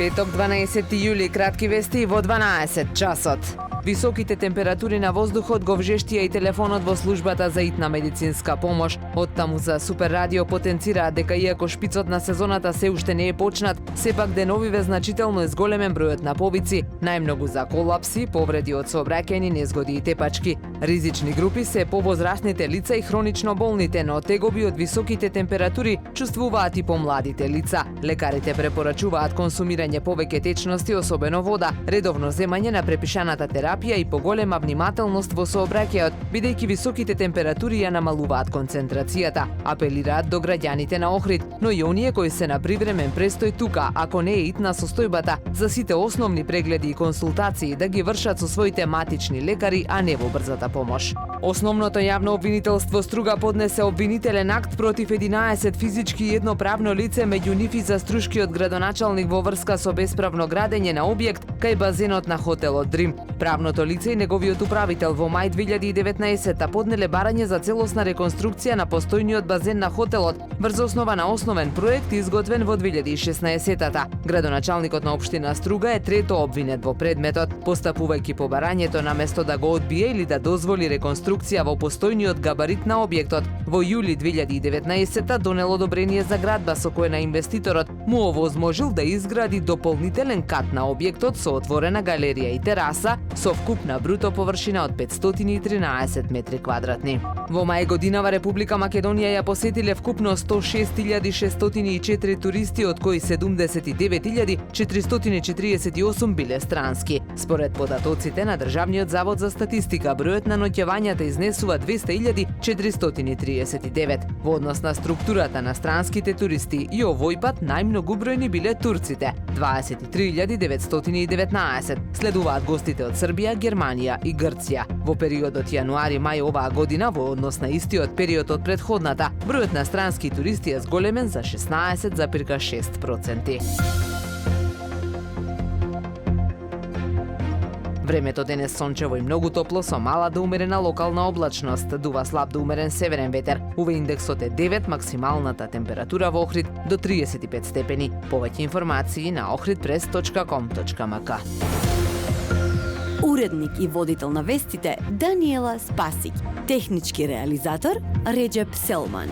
Петок, 12 јули, кратки вести во 12 часот. Високите температури на воздухот го вжештија и телефонот во службата за итна медицинска помош. Оттаму за Супер радио потенцираат дека иако шпицот на сезоната се уште не е почнат, сепак деновиве значително е зголемен бројот на повици, најмногу за колапси, повреди од сообраќајни незгоди и тепачки. Ризични групи се повозрастните лица и хронично болните, но тегоби од високите температури чувствуваат и помладите лица. Лекарите препорачуваат консумирање повеќе течности, особено вода, редовно земање на препишаната терапија и поголема внимателност во сообраќајот, бидејќи високите температури ја намалуваат концентрацијата. Апелираат до граѓаните на Охрид, но и оние кои се на привремен престој тука, ако не е итна состојбата, за сите основни прегледи и консултации да ги вршат со своите матични лекари, а не во брзата помош. Основното јавно обвинителство Струга поднесе обвинителен акт против 11 физички и едно правно лице, меѓу нив и заструшкиот градоначалник во врска со бесправно градење на објект кај базенот на хотелот Дрим. Правното лице и неговиот управител во мај 2019 поднеле барање за целосна реконструкција на постојниот базен на хотелот врз основа на основен проект изготвен во 2016-та. Градоначалникот на општина Струга е трето обвинет во предметот, постапувајќи по барањето наместо да го одбие или да дозволи реконструкција во постојниот габарит на објектот. Во јули 2019 донел одобрение за градба со кое на инвеститорот му овозможил да изгради дополнителен кат на објектот со отворена галерија и тераса со вкупна бруто површина од 513 метри квадратни. Во мај годинава Република Македонија ја посетиле вкупно 106.604 туристи, од кои 79.448 биле странски. Според податоците на Државниот завод за статистика, бројот на ноќевањата изнесува 200.439. Во однос на структурата на странските туристи и овој пат најмногу бројни биле турците – 23.919. Следуваат гостите од Србија, Германија и Грција. Во периодот јануари-мај оваа година, во однос на истиот период од претходната, бројот на странски туристи е зголемен за 16,6%. Времето денес сончево и многу топло со мала до умерена локална облачност, дува слаб до умерен северен ветер. УВ индексот е 9, максималната температура во Охрид до 35 степени. Повеќе информации на ohridpress.com.mk. Уредник и водител на вестите Даниела Спасик. Технички реализатор Реджеп Селман.